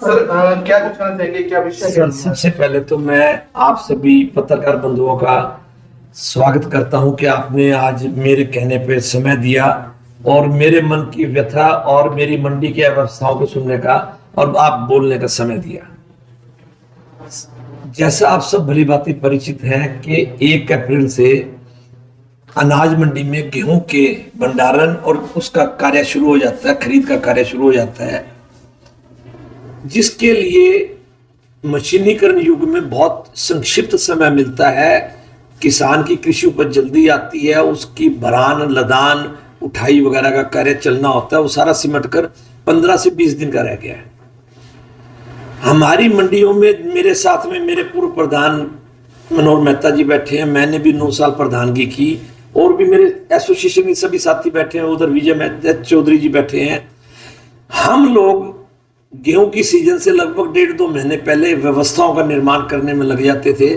Sir क्या कुछ कहना चाहेंगे, क्या विषय सर, सबसे पहले तो मैं आप सभी पत्रकार बंधुओं का स्वागत करता हूं कि आपने आज मेरे कहने पे समय दिया और मेरे मन की व्यथा और मेरी मंडी की अवस्थाओं को सुनने का और आप बोलने का समय दिया। जैसा आप सब भली भांति परिचित हैं कि 1 अप्रैल से अनाज मंडी में गेहूं के भंडारण और उसका कार्य शुरू हो जाता है, खरीद का कार्य शुरू हो जाता है, जिसके लिए मशीनीकरण युग में बहुत संक्षिप्त समय मिलता है। किसान की कृषि उपज जल्दी आती है, उसकी भरान लदान उठाई वगैरह का कार्य चलना होता है, वो सारा सिमट कर 15 से 20 दिन का रह गया है। हमारी मंडियों में मेरे साथ में मेरे पूर्व प्रधान मनोहर मेहता जी बैठे हैं, मैंने भी 9 साल प्रधानगी की, और भी मेरे एसोसिएशन के सभी साथी बैठे हैं, उधर विजय चौधरी जी बैठे हैं। हम लोग गेहूं की सीजन से लगभग 1.5-2 महीने पहले व्यवस्थाओं का निर्माण करने में लग जाते थे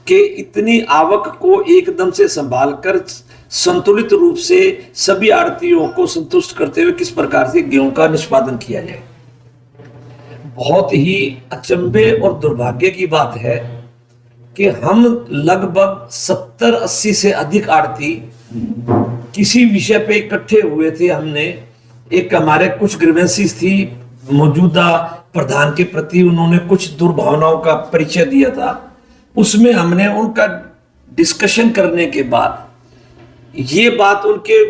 कि इतनी आवक को एकदम से संभाल कर संतुलित रूप से सभी आड़तियों को संतुष्ट करते हुए किस प्रकार से गेहूं का निष्पादन किया जाए। बहुत ही अचंभे और दुर्भाग्य की बात है कि हम लगभग 70-80 से अधिक आड़ती किसी विषय पे इकट्ठे हुए थे। हमने एक हमारे कुछ ग्रीवेंसीज थी मौजूदा प्रधान के प्रति, उन्होंने कुछ दुर्भावनाओं का परिचय दिया था, उसमें हमने उनका डिस्कशन करने के बाद ये बात, उनके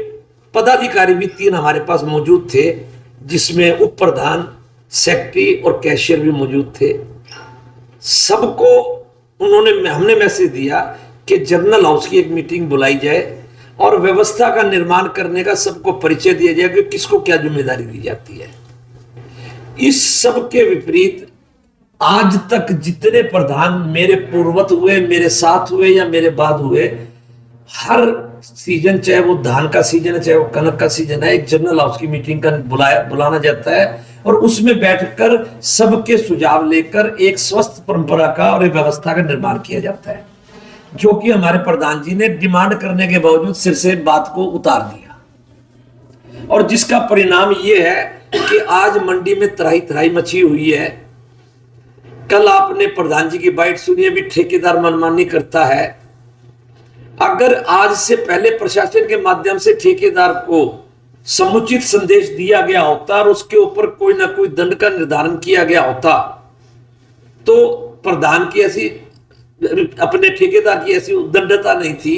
पदाधिकारी भी 3 हमारे पास मौजूद थे, जिसमें उप प्रधान, सेक्रेटरी और कैशियर भी मौजूद थे। सबको हमने मैसेज दिया कि जनरल हाउस की एक मीटिंग बुलाई जाए और व्यवस्था का निर्माण करने का सबको परिचय दिया जाए कि किसको क्या जिम्मेदारी दी जाती है। इस सब के विपरीत आज तक जितने प्रधान मेरे पूर्वत हुए, मेरे साथ हुए या मेरे बाद हुए, हर सीजन, चाहे वो धान का सीजन है चाहे वो कनक का सीजन है, एक जनरल हाउस की मीटिंग का बुलाना जाता है और उसमें बैठकर सबके सुझाव लेकर एक स्वस्थ परंपरा का और एक व्यवस्था का निर्माण किया जाता है, जो कि हमारे प्रधान जी ने डिमांड करने के बावजूद सिर से बात को उतार दिया। और जिसका परिणाम यह है कि आज मंडी में त्राही त्राही मची हुई है। कल आपने प्रधान जी की बाइट सुनी है, भी ठेकेदार मनमानी करता है। अगर आज से पहले प्रशासन के माध्यम से ठेकेदार को समुचित संदेश दिया गया होता और उसके ऊपर कोई ना कोई दंड का निर्धारण किया गया होता, तो प्रधान की ऐसी, अपने ठेकेदार की ऐसी उद्दंडता नहीं थी,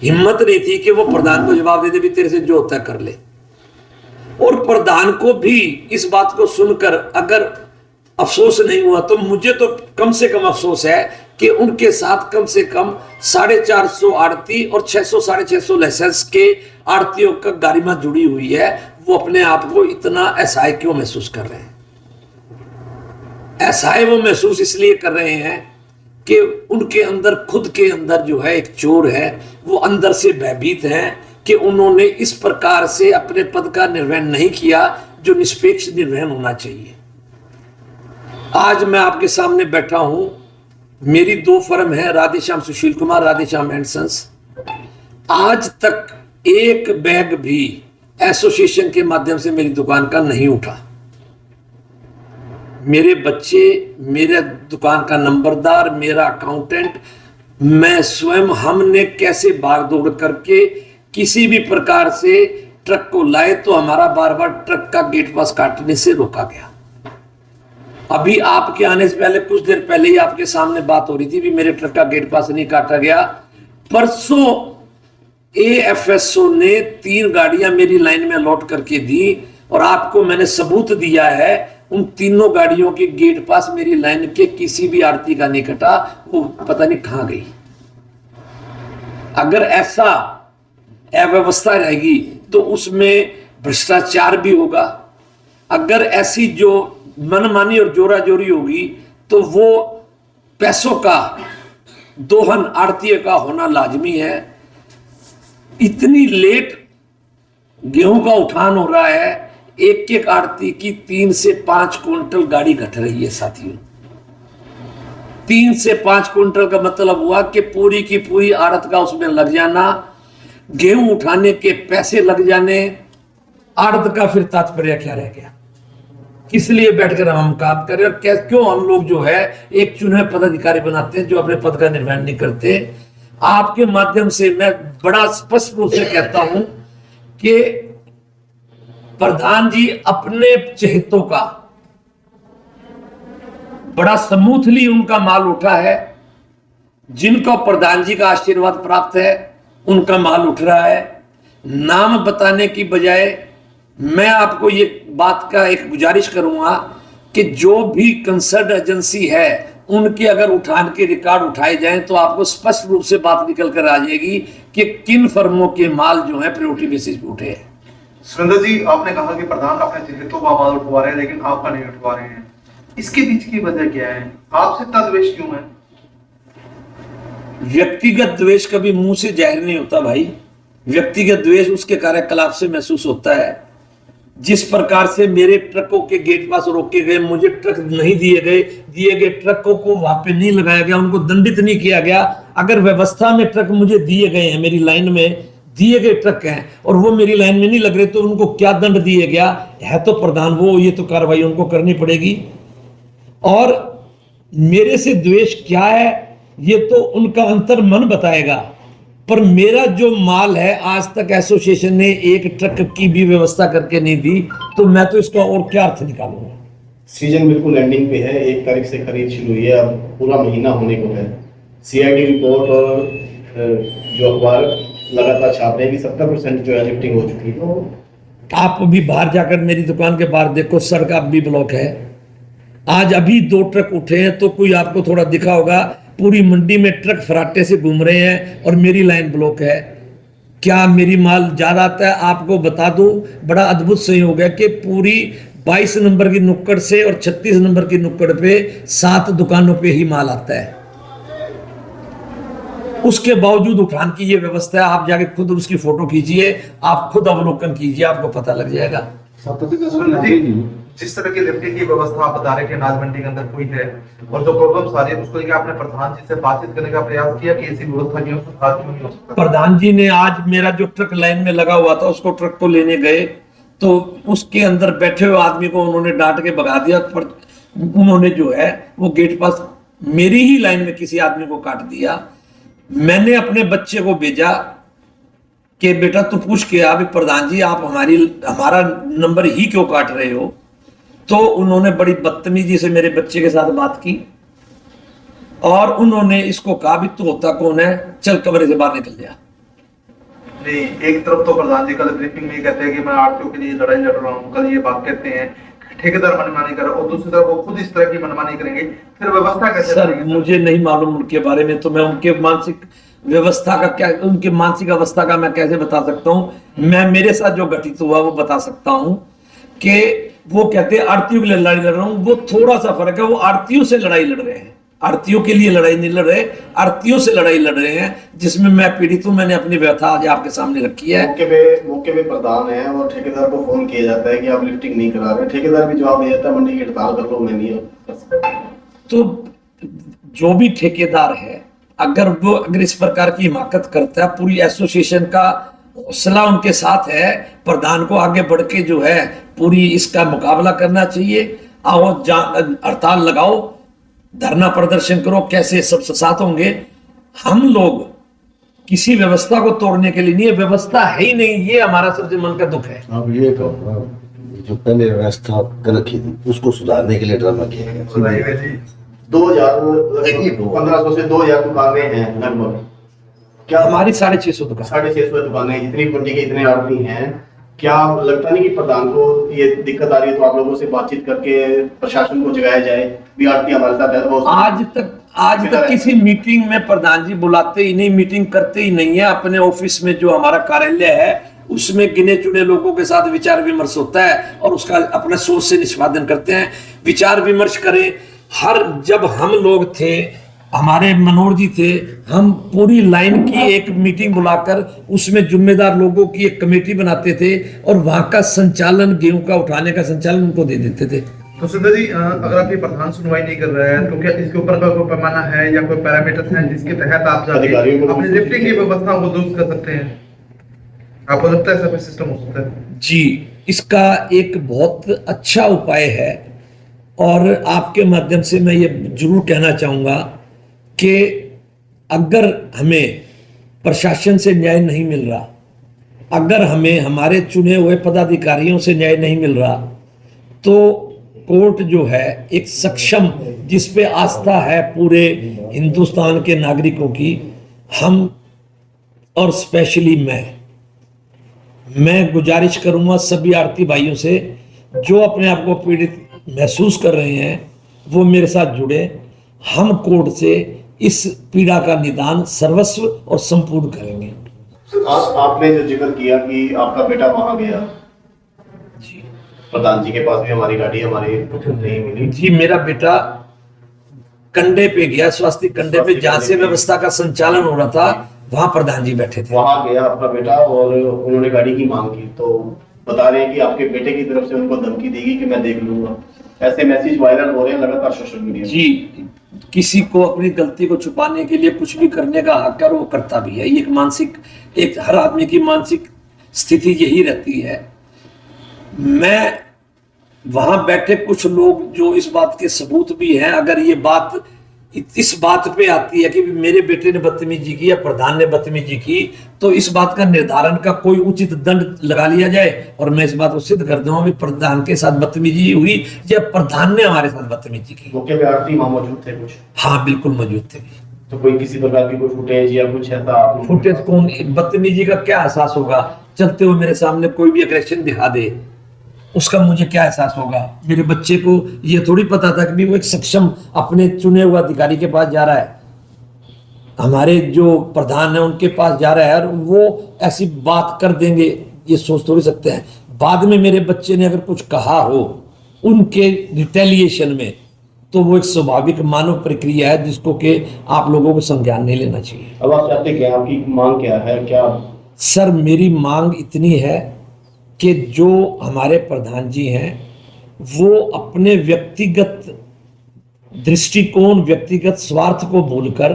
हिम्मत नहीं थी कि वो प्रधान को जवाब दे दे भी तेरे से जो होता है कर ले। और प्रधान को भी इस बात को सुनकर अगर अफसोस नहीं हुआ तो मुझे तो कम से कम अफसोस है कि उनके साथ कम से कम 450 आड़ती और 600-650 लाइसेंस के आड़तियों का गारिमा जुड़ी हुई है। वो अपने आप को इतना असहाय क्यों महसूस कर रहे हैं? असहाय वो महसूस इसलिए कर रहे हैं कि उनके अंदर, खुद के अंदर जो है एक चोर है, वो अंदर से भयभीत है कि उन्होंने इस प्रकार से अपने पद का निर्वहन नहीं किया जो निष्पक्ष निर्वहन होना चाहिए। आज मैं आपके सामने बैठा हूं, मेरी 2 फर्म है, राधेश्याम सुशील कुमार, राधेश्याम एंड सन्स। आज तक एक बैग भी एसोसिएशन के माध्यम से मेरी दुकान का नहीं उठा। मेरे बच्चे, मेरे दुकान का नंबरदार, मेरा अकाउंटेंट, मैं स्वयं, हमने कैसे भाग दौड़ करके किसी भी प्रकार से ट्रक को लाए तो हमारा बार बार ट्रक का गेट पास काटने से रोका गया। अभी आपके आने से पहले, कुछ देर पहले ही आपके सामने बात हो रही थी, भी मेरे ट्रक का गेट पास नहीं काटा गया। परसों एएफएसओ ने 3 गाड़ियां मेरी लाइन में अलॉट करके दी और आपको मैंने सबूत दिया है, उन तीनों गाड़ियों के गेट पास मेरी लाइन के किसी भी आड़ती का नहीं कटा, वो पता नहीं कहां गई। अगर ऐसा अव्यवस्था रहेगी तो उसमें भ्रष्टाचार भी होगा। अगर ऐसी जो मनमानी और जोरा जोरी होगी तो वो पैसों का दोहन आड़तीय का होना लाजमी है। इतनी लेट गेहूं का उठान हो रहा है, एक एक आड़ती की 3 से 5 क्विंटल गाड़ी घट रही है साथियों। 3 से 5 क्विंटल का मतलब हुआ कि पूरी की पूरी आड़त का उसमें लग जाना, गेहूं उठाने के पैसे लग जाने, आड़त का फिर तात्पर्य क्या रह गया? किस लिए बैठकर हम काम करें और क्यों हम लोग जो है एक चुने पदाधिकारी बनाते हैं जो अपने पद का निर्वहन नहीं करते। आपके माध्यम से मैं बड़ा स्पष्ट रूप से कहता हूं कि प्रधान जी अपने चहेतों का बड़ा स्मूथली उनका माल उठा है, जिनको प्रधान जी का आशीर्वाद प्राप्त है उनका माल उठ रहा है। नाम बताने की बजाय मैं आपको ये बात का एक गुजारिश करूंगा कि जो भी कंसर्न एजेंसी है उनके अगर उठान के रिकॉर्ड उठाए जाएं तो आपको स्पष्ट रूप से बात निकल कर आ जाएगी कि किन फर्मों के माल जो है प्रायोरिटी बेसिस पे उठे हैं। सुरेंद्र जी, आपने कहा कि प्रधान अपने चहेतों का माल उठवा रहे हैं लेकिन आपका नहीं उठवा रहे हैं, इसके पीछे की वजह क्या है? आपसे इतना द्वेष क्यों है? व्यक्तिगत द्वेष कभी मुंह से जाहिर नहीं होता भाई। व्यक्तिगत द्वेष उसके कार्यकलाप से महसूस होता है। जिस प्रकार से मेरे ट्रकों के गेट पास रोके गए, मुझे ट्रक नहीं दिए गए ट्रकों को वहां पे नहीं लगाया गया, उनको दंडित नहीं किया गया। अगर व्यवस्था में ट्रक मुझे दिए गए हैं, मेरी लाइन में दिए गए ट्रक हैं और वो मेरी लाइन में नहीं लग रहे तो उनको क्या दंड दिया गया है? तो प्रधान वो, ये तो कार्रवाई उनको करनी पड़ेगी। और मेरे से द्वेष क्या है ये तो उनका अंतर मन बताएगा, पर मेरा जो माल है आज तक एसोसिएशन ने एक ट्रक की भी व्यवस्था करके नहीं दी, तो मैं तो इसका और क्या अर्थ निकालूंगा। सीजन बिल्कुल एंडिंग पे है, 1 तारीख से खरीद शुरू हुई है, अब पूरा महीना होने को है। सीआईडी रिपोर्ट और जो अखबार लगातार छाप रहे हैं कि 70% जो है लिफ्टिंग हो चुकी है। आप अभी बाहर जाकर मेरी दुकान के बाहर देखो, सड़क अब भी ब्लॉक है। आज अभी 2 ट्रक उठे हैं तो कोई आपको थोड़ा दिखा होगा, पूरी मंडी में ट्रक फराटे से घूम रहे हैं और मेरी लाइन ब्लॉक है। क्या मेरी माल ज्यादा आता है? आपको बता दूं, बड़ा अद्भुत संयोग है कि पूरी 22 नंबर की नुक्कड़ से और 36 नंबर की नुक्कड़ पे 7 दुकानों पे ही माल आता है। उसके बावजूद उठान की ये व्यवस्था है। आप जाके खुद उसकी फोटो खींचिए, आप खुद अवलोकन कीजिए, आपको पता लग जाएगा। जिस तरह की लिफ्टिंग की व्यवस्था आप बता रहे थे अनाज मंडी के अंदर हुई है और जो प्रॉब्लम सारी है उसको लेकर आपने प्रधान जी से बातचीत करने का प्रयास किया कि ऐसी व्यवस्था क्यों सुधार क्यों नहीं हो सकता? प्रधान जी ने आज मेरा जो ट्रक लाइन में लगा हुआ था उसको ट्रक को लेने गए तो उसके अंदर बैठे हुए आदमी को उन्होंने डांट के भगा दिया, पर उन्होंने जो है वो गेट पास मेरी ही लाइन में किसी आदमी को काट दिया। मैंने अपने बच्चे को भेजा कि बेटा तू पूछ के अभी प्रधान जी आप हमारा नंबर ही क्यों काट रहे हो? तो उन्होंने बड़ी बदतमीजी से मेरे बच्चे के साथ बात की और उन्होंने इसको कहा भी तू होता कौन है, चल कमरे से बाहर निकल जा। नहीं, एक तरफ तो प्रधान जी कल ब्रीफिंग में कहते हैं कि मैं आरटीओ के लिए लड़ाई लड़ रहा हूँ, कल ये बात कहते हैं ठेकेदार मनमानी कर रहा है और दूसरी तरफ वो खुद इस तरह की मनमानी करेंगे, फिर व्यवस्था कैसे सर मुझे नहीं मालूम उनके बारे में, तो मैं उनके मानसिक व्यवस्था का क्या, उनके मानसिक अवस्था का मैं कैसे बता सकता हूँ। मैं मेरे साथ जो घटित हुआ वो बता सकता हूँ कि वो कहते हैं आरतीयों के लिए लड़ाई लड़ रहा हूँ, वो थोड़ा सा फर्क है। वो आरतीयों से लड़ाई लड़ रहे हैं, आरतीयों के लिए लड़ाई नहीं लड़ रहे, आरतीयों से लड़ाई लड़ रहे हैं जिसमें मैं पीड़ित हूँ। मैंने अपनी व्यथा आज आपके सामने रखी है। मौके पे प्रधान है और ठेकेदार को फोन किया जाता है कि आप लिफ्टिंग नहीं करा रहे, ठेकेदार भी जवाब दे जाता है मंडी की हड़ताल कर लो, मैं नहीं कर सकता। तो जो भी ठेकेदार है अगर इस प्रकार की हिमाकत करता है, पूरी एसोसिएशन का हौसला उनके साथ है, प्रधान को आगे बढ़ के जो है पूरी इसका मुकाबला करना चाहिए। आओ हड़ताल लगाओ, धरना प्रदर्शन करो, कैसे सब साथ होंगे। हम लोग किसी व्यवस्था को तोड़ने के लिए नहीं है, व्यवस्था है ही नहीं, ये हमारा सबसे मन का दुख है। अब ये कहो जो पहले व्यवस्था कर रखी थी उसको सुधारने के लिए ड्रामा किया गया। 1500 से 2000 दुकानें हैं लगभग। क्या हमारी 650 दुकान 650 दुकानें, जितनी मंडी के इतने आदमी हैं, क्या लगता नहीं कि प्रधान को ये दिक्कत आ रही है? तो आप लोगों से बातचीत करके प्रशासन को जगाया जाए भी आरती हमारे साथ है। वो आज तक किसी मीटिंग में प्रधान जी बुलाते ही नहीं, मीटिंग करते ही नहीं है। अपने ऑफिस में जो हमारा कार्यालय है उसमें गिने चुने लोगों के साथ विचार विमर्श होता है और उसका अपने सोच से निष्पादन करते हैं। विचार विमर्श करें। जब हम लोग थे, हमारे मनोहर जी थे, हम पूरी लाइन की एक मीटिंग बुलाकर उसमें जिम्मेदार लोगों की एक कमेटी बनाते थे और वहां का संचालन, गेहूं का उठाने का संचालन उनको दे देते थे। तो सुंदर जी, अगर आपके प्रधान सुनवाई नहीं कर रहा है तो क्या इसके ऊपर कोई पैमाना है या कोई पैरामीटर्स हैं जिसके तहत आप जाके अपनी लिफ्टिंग की व्यवस्था को दुरुस्त कर सकते हैं? आपको लगता है ऐसा कोई सिस्टम हो सकता है? जी इसका एक बहुत अच्छा उपाय है। और आपके माध्यम से मैं ये जरूर कहना चाहूँगा कि अगर हमें प्रशासन से न्याय नहीं मिल रहा, अगर हमें हमारे चुने हुए पदाधिकारियों से न्याय नहीं मिल रहा, तो कोर्ट जो है एक सक्षम, जिस पे आस्था है पूरे हिंदुस्तान के नागरिकों की, हम और स्पेशली मैं गुजारिश करूंगा सभी आरती भाइयों से जो अपने आप को पीड़ित महसूस कर रहे हैं वो मेरे साथ जुड़े। हम कोर्ट से इस पीड़ा का निदान सर्वस्व और संपूर्ण करेंगे। आपने जो जिक्र किया कि आपका बेटा वहां गया जी, प्रधान जी के पास भी हमारी गाड़ी हमारी नहीं मिली। जी, मेरा बेटा कंडे पे गया, स्वास्थ्य कंडे पे, जहां से व्यवस्था का संचालन हो रहा था वहां प्रधान जी बैठे थे। वहां गया आपका बेटा और उन्होंने गाड़ी की मांग की, तो बता रहे हैं कि आपके बेटे की तरफ से उनको धमकी देगी कि मैं देख लूंगा। ऐसे मैसेज वायरल हो रहे हैं लगातार सोशल मीडिया में। जी, किसी को अपनी गलती को छुपाने के लिए कुछ भी करने का हक है, वो करता भी है। ये एक मानसिक, एक हर आदमी की मानसिक स्थिति यही रहती है। मैं वहां बैठे कुछ लोग जो इस बात के सबूत भी हैं, अगर ये बात इस बात पे आती है कि मेरे बेटे ने बदतमीजी की या प्रधान ने बदतमीजी की, तो इस बात का निर्धारण का कोई उचित दंड लगा लिया जाए और मैं इस बात को सिद्ध कर दूंगा कि प्रधान के साथ बदतमीजी हुई या प्रधान ने हमारे साथ बदतमीजी की। मौके पे आरती वहां मौजूद थे कुछ? हाँ, बिल्कुल मौजूद थे। तो कोई किसी प्रकार की कोई फुटेज या कुछ ऐसा? फुटेज कौन, बदतमीजी का क्या एहसास होगा? चलते हुए मेरे सामने कोई भी एग्रेशन दिखा दे, उसका मुझे क्या एहसास होगा? मेरे बच्चे को ये थोड़ी पता था कि वो एक सक्षम अपने चुने हुए अधिकारी के पास जा रहा है, हमारे जो प्रधान है उनके पास जा रहा है और वो ऐसी बात कर देंगे, ये सोच थोड़ी सकते हैं। बाद में मेरे बच्चे ने अगर कुछ कहा हो उनके रिटेलिएशन में, तो वो एक स्वाभाविक मानव प्रक्रिया है जिसको कि आप लोगों को संज्ञान नहीं लेना चाहिए। अब आप चाहते क्या, आपकी मांग क्या है? क्या सर, मेरी मांग इतनी है कि जो हमारे प्रधान जी हैं वो अपने व्यक्तिगत दृष्टिकोण, व्यक्तिगत स्वार्थ को भूलकर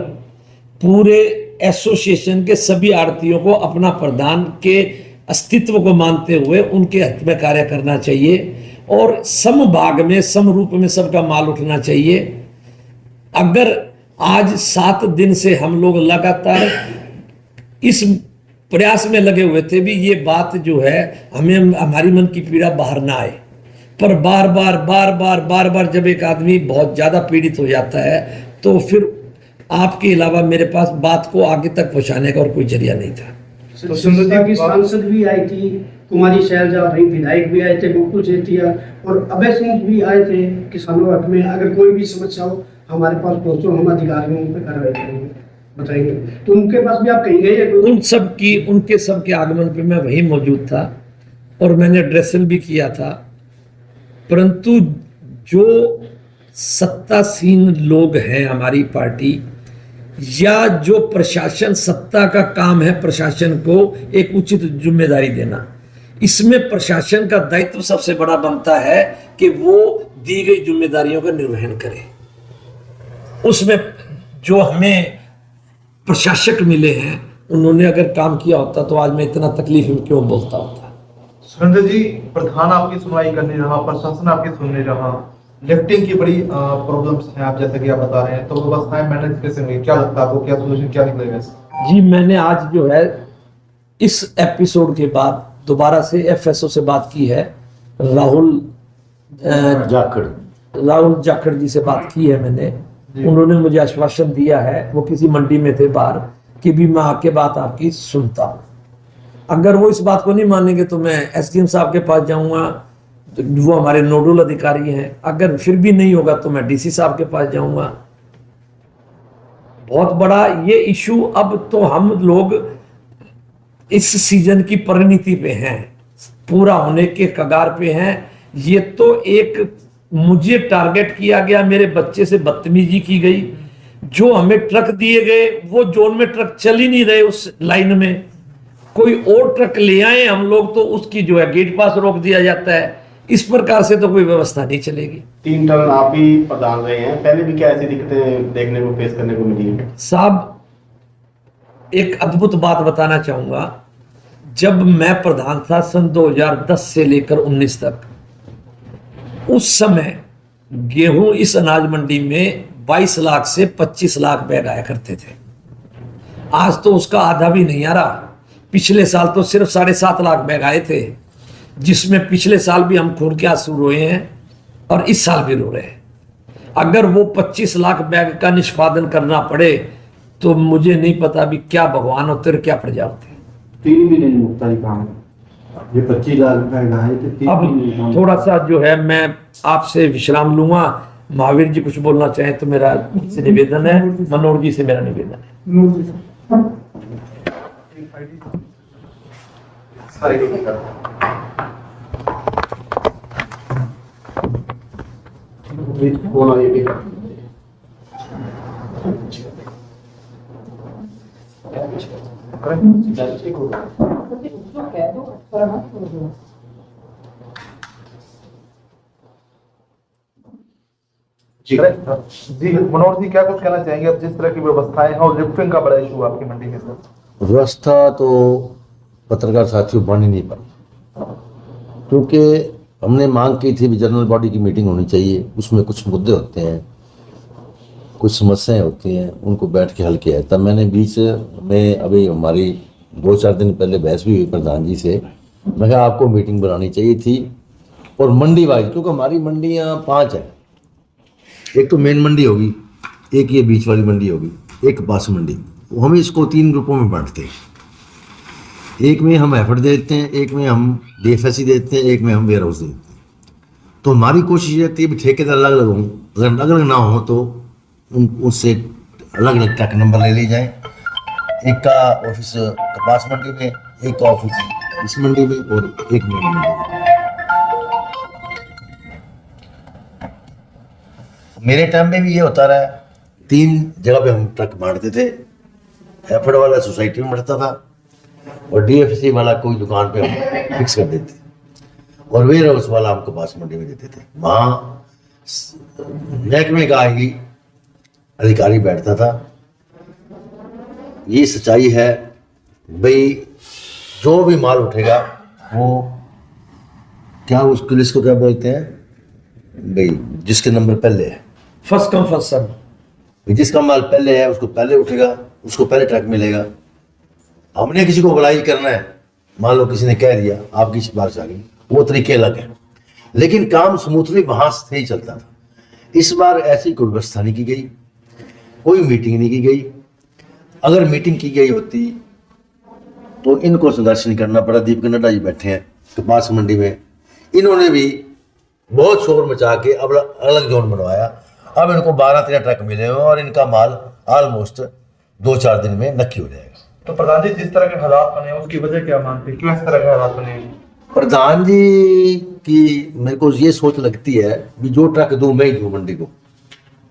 पूरे एसोसिएशन के सभी आड़तियों को अपना प्रधान के अस्तित्व को मानते हुए उनके हित में कार्य करना चाहिए और समभाग में, समरूप में सबका माल उठना चाहिए। अगर आज 7 दिन से हम लोग लगातार इस प्रयास में लगे हुए थे भी ये बात जो है हमें, हमारी मन की पीड़ा बाहर ना आए, पर बार बार जब एक आदमी बहुत ज्यादा पीड़ित हो जाता है तो फिर आपके अलावा मेरे पास बात को आगे तक पहुंचाने का और कोई जरिया नहीं था। तो सत्ता की सांसद भी आई थी, कुमारी शैलजा रही, विधायक भी आए थे, गोकुल सेठिया और अभय सिंह भी आए थे किसानों हक में। अगर कोई भी समस्या हो हमारे पास पहुंचो, हम अधिकारियों पे कार्रवाई करेंगे, बताएंगे। तो उनके पास भी आप कहीं गए? उनके सब के आगमन पे मैं वहीं मौजूद था और मैंने एड्रेसिंग भी किया था, परंतु जो सत्तासीन लोग हैं हमारी पार्टी या जो प्रशासन, सत्ता का काम है प्रशासन को एक उचित जिम्मेदारी देना, इसमें प्रशासन का दायित्व सबसे बड़ा बनता है कि वो दी गई जिम्मेदारियों का निर्वहन करे। उसमें जो हमें प्रशासक मिले हैं उन्होंने अगर काम किया होता तो आज मैं इतना तकलीफ में क्यों बोलता होता। सुरेंद्र जी, प्रधान आपकी सुनवाई करने रहा, प्रशासन आपकी सुनने रहा, लिफ्टिंग की बड़ी प्रॉब्लम्स हैं आप जैसे कि आप बता रहे हैं, तो व्यवस्थाएं मैनेज कैसे हुई? क्या लगता है आपको, क्या सोल्यूशन क्या निकलेगा? जी, मैंने आज जो है इस एपिसोड के बाद दोबारा से एफएसओ से बात की है, राहुल जाखड़ जी से बात की है मैंने। उन्होंने मुझे आश्वासन दिया है, वो किसी मंडी में थे बाहर, कि भी मैं आके बात आपकी सुनता हूँ। अगर वो इस बात को नहीं मानेंगे तो मैं एसडीएम साहब के पास जाऊंगा, वो हमारे नोडल अधिकारी हैं। अगर फिर भी नहीं होगा तो मैं डीसी साहब के पास जाऊंगा। बहुत बड़ा ये इशू, अब तो हम लोग इस सीजन की परिणति पे हैं, पूरा होने के कगार पे हैं। ये तो एक मुझे टारगेट किया गया, मेरे बच्चे से बदतमीजी की गई, जो हमें ट्रक दिए गए वो जोन में ट्रक चल ही नहीं रहे, उस लाइन में कोई और ट्रक ले आए हम लोग तो उसकी जो है गेट पास रोक दिया जाता है। इस प्रकार से तो कोई व्यवस्था नहीं चलेगी। 3 टर्न आप ही प्रधान रहे हैं, पहले भी क्या ऐसी दिक्कतें देखने को, फेस करने को मिली है? साहब, एक अद्भुत बात बताना चाहूंगा। जब मैं प्रधान था सन 2010 से लेकर 19 तक, उस समय गेहूं इस अनाज मंडी में 22 लाख से 25 लाख बैग आया करते थे। आज तो उसका आधा भी नहीं आ रहा। पिछले साल तो सिर्फ 7.5 लाख बैग आए थे, जिसमें पिछले साल भी हम खून के आंसू रोए हैं और इस साल भी रो रहे हैं। अगर वो 25 लाख बैग का निष्पादन करना पड़े तो मुझे नहीं पता भी क्या भगवान होते और क्या प्रजा होते। 3 महीने में मुकता ही काम है। ये 25 लाख रुपए गाय थे 3 महीने में काम। अब थोड़ा सा जो है मैं आपसे विश्राम लूंगा। महावीर जी कुछ बोलना चाहें तो मेरा से निवेदन है, मनोहर जी से मेरा निवेदन है। बोला ये भी जी मनोहर जी क्या कुछ कहना चाहेंगे अब जिस तरह की व्यवस्थाएं हैं और लिफ्टिंग का बड़ा इशू आपकी मंडी के साथ? व्यवस्था तो पत्रकार साथियों बन ही नहीं पाई, क्योंकि हमने मांग की थी भी जनरल बॉडी की मीटिंग होनी चाहिए, उसमें कुछ मुद्दे होते हैं, कुछ समस्याएं होती हैं, उनको बैठ के हल किया है। तब मैंने बीच में अभी हमारी 2-4 दिन पहले बहस भी हुई प्रधान जी से, मैं कहा आपको मीटिंग बनानी चाहिए थी और मंडी वाइज, क्योंकि हमारी मंडियाँ 5 हैं। एक तो मेन मंडी होगी, एक ये बीच वाली मंडी होगी, एक पास मंडी। हम इसको 3 ग्रुपों में बांटते हैं। एक में हम एफर्ट देते हैं, एक में हम DFSC देते हैं, एक में हम वेयर हाउस देते हैं। तो हमारी कोशिश रहती है भी ठेकेदार अलग अलग हों, अगर अलग अलग ना हो तो उससे अलग अलग ट्रक नंबर ले ली जाए। एक का ऑफिस कपास मंडी में, एक का ऑफिस इस मंडी में और एक मेन मंडी में। मेरे टाइम में भी ये होता रहा, 3 जगह पे हम ट्रक बांटते थे। एफर्ट वाला सोसाइटी में बढ़ता था और DFSC वाला कोई दुकान पे हम फिक्स कर देते और वेयर हाउस वाला हमको पास मंडी में देते थे। वहाँ महकमे का ही अधिकारी बैठता था। ये सच्चाई है भाई, जो भी माल उठेगा वो क्या उसके लिए इसको क्या बोलते हैं भाई, जिसके नंबर पहले है, फर्स्ट कम फर्स्ट सर्व। जिसका माल पहले है उसको पहले उठेगा, उसको पहले ट्रक मिलेगा। हमने किसी को बुलाई करना है, मान लो किसी ने कह दिया आपकी सिफारिश आ गई, वो तरीके अलग है, लेकिन काम स्मूथली वहां से ही चलता था। इस बार ऐसी कोई व्यवस्था नहीं की गई, कोई मीटिंग नहीं की गई। अगर मीटिंग की गई होती तो इनको संघर्ष नहीं करना पड़ा। दीपक नड्डा जी बैठे हैं कपास मंडी में, इन्होंने भी बहुत शोर मचा के अब अलग जोन बनवाया। अब इनको 12-13 ट्रक मिले हैं और इनका माल ऑलमोस्ट 2-4 दिन में नक्की हो जाएगा। तो प्रधान जी जिस तरह के हालात बने हैं उसकी वजह क्या मानते हैं, क्यों इस तरह के हालात बने हैं? प्रधान जी की मेरे को ये सोच लगती है कि जो ट्रक दूं मैं ही दूं मंडी को।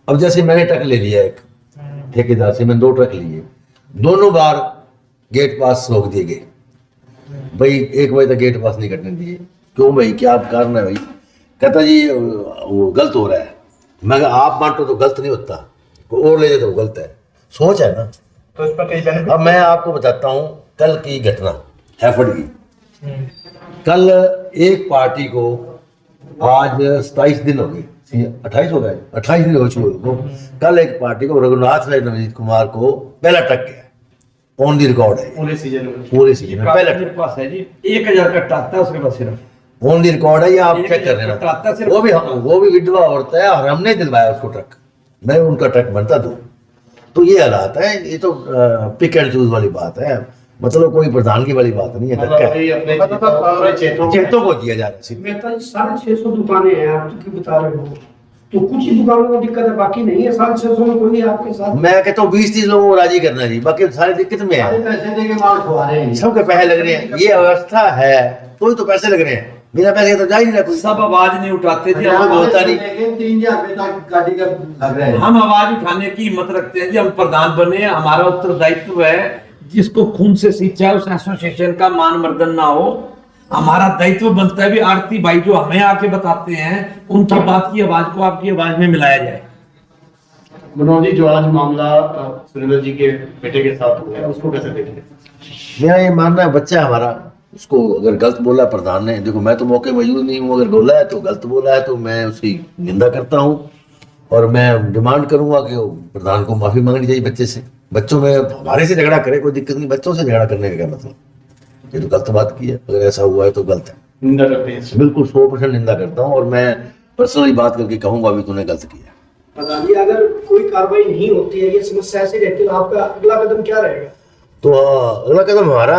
अब जैसे मैंने ट्रक ले लिया एक ठेकेदार से, मैंने 2 ट्रक लिए, दोनों बार गेट पास रोक दिए गए। भाई 1 बजे तक गेट पास नहीं करने दिए। क्यों भाई, क्या कारण है भाई? कहता जी वो गलत हो रहा है। मैं कहा आप बांटो तो गलत नहीं होता, कोई और ले जाए तो गलत है। सोच है ना। तो इस पर कई बेनिफिट। अब मैं आपको बताता हूँ कल की घटना एफर्ट की। कल एक पार्टी को आज 27 दिन हो गए, 28 हो गए, 28 दिन हो चुके। कल एक पार्टी को रघुनाथ राय नवनीत कुमार को पहला ट्रक गया, ऑन दी रिकॉर्ड है, पूरे सीजन में पहला मेरे पास है जी 1000 कट्टा आता है उसके पास सिर्फ। ऑन दी रिकॉर्ड है, ये आप चेक कर लेना। वो भी विधवा औरत है और हमने दिलवाया उसको ट्रक, मैं उनका ट्रक बनता दूं। तो ये हालात है, ये तो पिक एंड चूज वाली बात है, मतलब कोई प्रधानगी वाली बात नहीं है। चेतों को दिया जा रहा है। मेहता जी 650 दुकानें हैं, आप तो क्यों बता रहे हो? तो कुछ ही दुकानों में दिक्कत है, बाकी नहीं है। 650 में कोई आपके साथ? मैं कहता हूँ 20-30 लोगों को राजी करना जी, बाकी सारी दिक्कत में है। पैसे देके माल खुआ रहे हैं, सबके पैसे लग रहे हैं, ये अवस्था है, कोई तो पैसे लग रहे हैं, बिना पैसे तो जा ही नहीं रहा कोई। सब आवाज नहीं उठाते जी, कोई बोलता नहीं। 3000 रुपए तक गाड़ी का लग रहा है। हम आवाज उठाने की हिम्मत रखते हैं जी। हम प्रधान बने, हमारा उत्तरदायित्व है, जिसको खून से सींचा है उस एसोसिएशन का मान मर्दन ना हो। हमारा दायित्व बनता है भी आरती भाई जो हमें आके बताते हैं उनकी बात की आवाज को आपकी आवाज में मिलाया जाए। मनोज जी, जो आज मामला सुरेंद्र जी के बेटे के साथ हुआ है, उसको कैसे देखते हैं? मेरा ये मानना है, बच्चा है हमारा, उसको अगर गलत बोला प्रधान ने, देखो मैं तो मौके मौजूद नहीं हूँ, अगर बोला है तो गलत बोला है तो मैं उसकी निंदा करता हूँ और मैं डिमांड करूंगा कि वो प्रधान को माफी मांगनी चाहिए बच्चे से। बच्चों में हमारे से झगड़ा करे कोई दिक्कत नहीं, बच्चों से झगड़ा करने का क्या मतलब, ये तो गलत बात की है, अगर ऐसा हुआ है तो गलत है। निंदा करते हैं इससे। बिल्कुल 100% निंदा करता हूँ और मैं पर्सनली बात करके कहूंगा भी तूने गलत किया। प्रधान जी, अगर कोई कार्रवाई नहीं होती है, ये समस्या ऐसी रहती है, तो आपका अगला कदम क्या रहेगा? तो अगला कदम हमारा,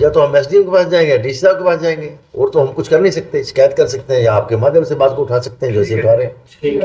या तो हम एसडीएम के पास जाएंगे, डीसी साहब के पास जाएंगे, और तो हम कुछ कर नहीं सकते, शिकायत कर सकते हैं या आपके माध्यम से बात को उठा सकते हैं जैसे उठा रहे हैं। ठीक है।